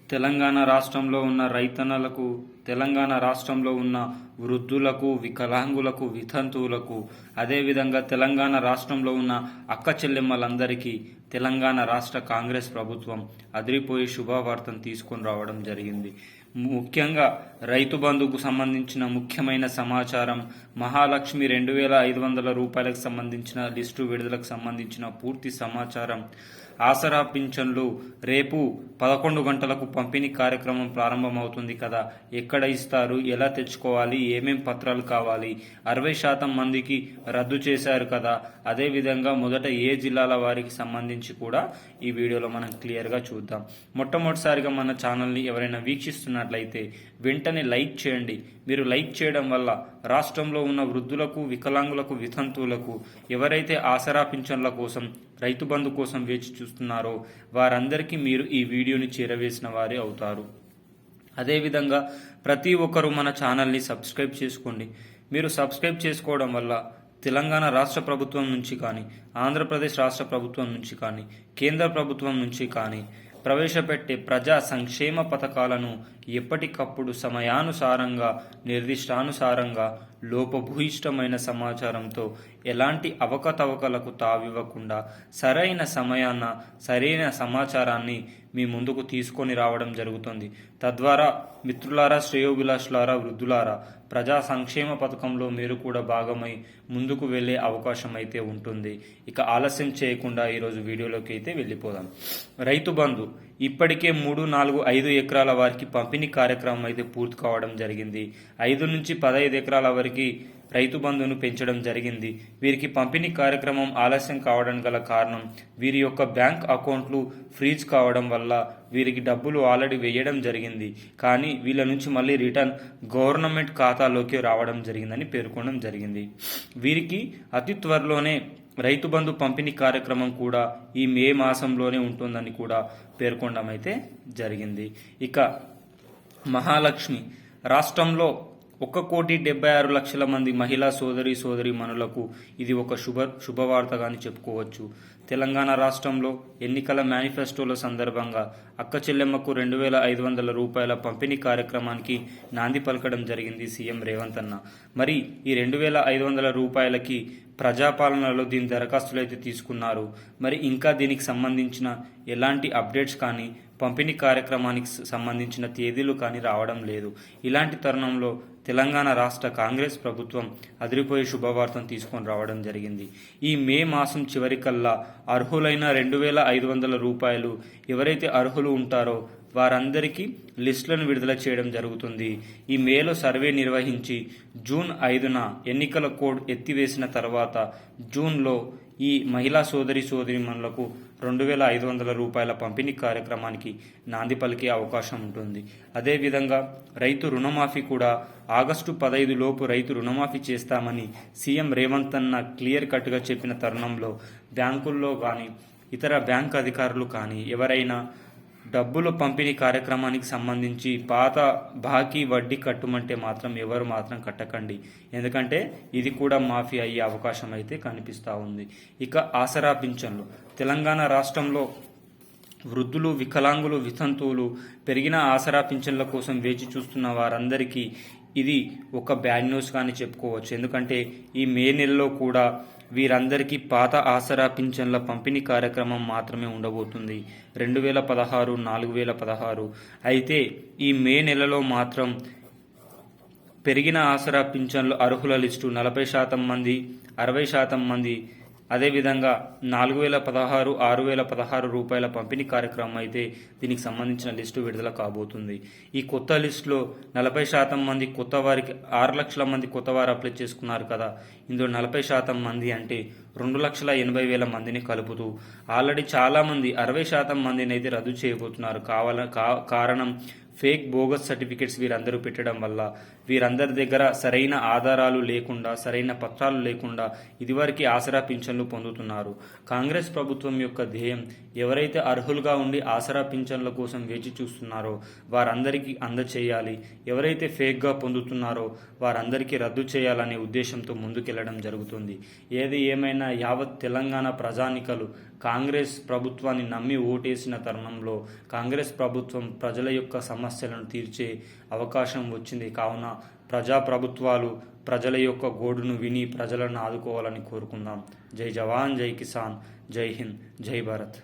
తెలంగాణ రాష్ట్రంలో ఉన్న రైతన్నలకు, తెలంగాణ రాష్ట్రంలో ఉన్న వృద్ధులకు, వికలాంగులకు, వితంతువులకు, అదేవిధంగా తెలంగాణ రాష్ట్రంలో ఉన్న అక్క చెల్లెమ్మలందరికీ తెలంగాణ రాష్ట్ర కాంగ్రెస్ ప్రభుత్వం అదిరిపోయే శుభవార్తను తీసుకొని రావడం జరిగింది. ముఖ్యంగా రైతు బంధుకు సంబంధించిన ముఖ్యమైన సమాచారం, మహాలక్ష్మి 2,500 రూపాయలకు సంబంధించిన లిస్టు విడుదలకు సంబంధించిన పూర్తి సమాచారం, ఆసరా పింఛన్లు రేపు 11 గంటలకు పంపిణీ కార్యక్రమం ప్రారంభమవుతుంది కదా, ఎక్కడ ఇస్తారు, ఎలా తెచ్చుకోవాలి, ఏమేం పత్రాలు కావాలి, 60% మందికి రద్దు చేశారు కదా, అదేవిధంగా మొదట ఏ జిల్లాల వారికి సంబంధించి కూడా ఈ వీడియోలో మనం క్లియర్గా చూద్దాం. మొట్టమొదటిసారిగా మన ఛానల్ని ఎవరైనా వీక్షిస్తున్నట్లయితే వెంటనే లైక్ చేయండి. మీరు లైక్ చేయడం వల్ల రాష్ట్రంలో ఉన్న వృద్ధులకు, వికలాంగులకు, వితంతువులకు, ఎవరైతే ఆసరా పింఛన్ల కోసం, రైతు బంధు కోసం వేచి చూస్తున్నారో వారందరికీ మీరు ఈ వీడియోని చేరవేసిన వారే అవుతారు. అదేవిధంగా ప్రతి ఒక్కరూ మన ఛానల్ని సబ్స్క్రైబ్ చేసుకోండి. మీరు సబ్స్క్రైబ్ చేసుకోవడం వల్ల తెలంగాణ రాష్ట్ర ప్రభుత్వం నుంచి కానీ, ఆంధ్రప్రదేశ్ రాష్ట్ర ప్రభుత్వం నుంచి కానీ, కేంద్ర ప్రభుత్వం నుంచి కానీ ప్రవేశపెట్టే ప్రజా సంక్షేమ పథకాలను ఎప్పటికప్పుడు సమయానుసారంగా, నిర్దిష్టానుసారంగా, లోపభూయిష్టమైన సమాచారంతో ఎలాంటి అవకతవకలకు తావివ్వకుండా సరైన సమయాన సరైన సమాచారాన్ని మీ ముందుకు తీసుకొని రావడం జరుగుతుంది. తద్వారా మిత్రులారా, శ్రేయోభిలాషులారా, వృద్ధులారా, ప్రజా సంక్షేమ పథకంలో మీరు కూడా భాగమై ముందుకు వెళ్ళే అవకాశం అయితే ఉంటుంది. ఇక ఆలస్యం చేయకుండా ఈరోజు వీడియోలోకి అయితే వెళ్ళిపోదాం. రైతు బంధు ఇప్పటికే 3, 4, 5 ఎకరాల వారికి పంపిణీ కార్యక్రమం అయితే పూర్తి కావడం జరిగింది. 5 నుంచి 15 ఎకరాల వరకు రైతు బంధును పెంచడం జరిగింది. వీరికి పంపిణీ కార్యక్రమం ఆలస్యం కావడానికి గల కారణం వీరి యొక్క బ్యాంక్ అకౌంట్లు ఫ్రీజ్ కావడం వల్ల వీరికి డబ్బులు ఆల్రెడీ వేయడం జరిగింది, కానీ వీళ్ళ నుంచి మళ్ళీ రిటర్న్ గవర్నమెంట్ ఖాతాలోకి రావడం జరిగిందని పేర్కొనడం జరిగింది. వీరికి అతి త్వరలోనే రైతు బంధు పంపిణీ కార్యక్రమం కూడా ఈ మే మాసంలోనే ఉంటుందని కూడా పేర్కొనడం అయితే జరిగింది. ఇక మహాలక్ష్మి రాష్ట్రంలో 1,76,00,000 మంది మహిళా సోదరి మనులకు ఇది ఒక శుభవార్తగాని చెప్పుకోవచ్చు. తెలంగాణ రాష్ట్రంలో ఎన్నికల మేనిఫెస్టోల సందర్భంగా అక్క చెల్లెమ్మకు 2,500 రూపాయల పంపిణీ కార్యక్రమానికి నాంది పలకడం జరిగింది సీఎం రేవంత్ అన్న. మరి ఈ 2,500 రూపాయలకి ప్రజాపాలనలో దీని దరఖాస్తులు అయితే తీసుకున్నారు. మరి ఇంకా దీనికి సంబంధించిన ఎలాంటి అప్డేట్స్ కానీ, పంపిణీ కార్యక్రమానికి సంబంధించిన తేదీలు కానీ రావడం లేదు. ఇలాంటి తరుణంలో తెలంగాణ రాష్ట్ర కాంగ్రెస్ ప్రభుత్వం అదిరిపోయే శుభవార్తను తీసుకొని రావడం జరిగింది. ఈ మే మాసం చివరికల్లా అర్హులైన 2,500 రూపాయలు ఎవరైతే అర్హులు ఉంటారో వారందరికీ లిస్టులను విడుదల చేయడం జరుగుతుంది. ఈ మేలో సర్వే నిర్వహించి జూన్ 5న ఎన్నికల కోడ్ ఎత్తివేసిన తర్వాత జూన్లో ఈ మహిళా సోదరిమణులకు 2,500 రూపాయల పంపిణీ కార్యక్రమానికి నాంది పలికే అవకాశం ఉంటుంది. అదేవిధంగా రైతు రుణమాఫీ కూడా ఆగస్టు 15 లోపు రైతు రుణమాఫీ చేస్తామని సీఎం రేవంత్ అన్న క్లియర్ కట్గా చెప్పిన తరుణంలో బ్యాంకుల్లో కానీ, ఇతర బ్యాంక్ అధికారులు కానీ ఎవరైనా డబ్బులు పంపిణీ కార్యక్రమానికి సంబంధించి పాత బాకీ వడ్డీ కట్టమంటే మాత్రం ఎవరు మాత్రం కట్టకండి. ఎందుకంటే ఇది కూడా మాఫీ అయ్యే అవకాశం అయితే కనిపిస్తూ ఉంది. ఇక ఆసరా పింఛన్లు తెలంగాణ రాష్ట్రంలో వృద్ధులు, వికలాంగులు, వితంతువులు పెరిగిన ఆసరా పింఛన్ల కోసం వేచి చూస్తున్న వారందరికీ ఇది ఒక బ్యాడ్ న్యూస్ కానీ చెప్పుకోవచ్చు. ఎందుకంటే ఈ మే నెలలో కూడా వీరందరికీ పాత ఆసరా పింఛన్ల పంపిణీ కార్యక్రమం మాత్రమే ఉండబోతుంది. 2016, 4,016. అయితే ఈ మే నెలలో మాత్రం పెరిగిన ఆసరా పింఛన్లు అర్హుల లిస్టు 40% మంది, 60% మంది, అదేవిధంగా 4,016, 6,016 రూపాయల పంపిణీ కార్యక్రమం అయితే దీనికి సంబంధించిన లిస్టు విడుదల కాబోతుంది. ఈ కొత్త లిస్టులో 40% మంది కొత్త వారికి 6 లక్షల మంది కొత్త వారు అప్లై చేసుకున్నారు కదా, ఇందులో 40% మంది అంటే 2,80,000 మందిని కలుపుతూ ఆల్రెడీ చాలామంది 60% మందిని అయితే రద్దు చేయబోతున్నారు. కారణం ఫేక్ బోగస్ సర్టిఫికెట్స్ వీరందరూ పెట్టడం వల్ల వీరందరి దగ్గర సరైన ఆధారాలు లేకుండా, సరైన పత్రాలు లేకుండా ఇదివరకు ఆసరా పింఛన్లు పొందుతున్నారు. కాంగ్రెస్ ప్రభుత్వం యొక్క ధ్యేయం ఎవరైతే అర్హులుగా ఉండి ఆసరా పింఛన్ల కోసం వేచి చూస్తున్నారో వారందరికీ అందచేయాలి, ఎవరైతే ఫేక్గా పొందుతున్నారో వారందరికీ రద్దు చేయాలనే ఉద్దేశంతో ముందుకెళ్లడం జరుగుతుంది. ఏది ఏమైనా ఇప్పటికైనా యావత్ తెలంగాణ ప్రజానికలు కాంగ్రెస్ ప్రభుత్వాన్ని నమ్మి ఓటేసిన తరుణంలో కాంగ్రెస్ ప్రభుత్వం ప్రజల యొక్క సమస్యలను తీర్చే అవకాశం వచ్చింది. కావున ప్రజాప్రభుత్వాలు ప్రజల యొక్క గోడును విని ప్రజలను ఆదుకోవాలని కోరుకుందాం. జై జవాన్, జై కిసాన్, జై హింద్, జై భారత్.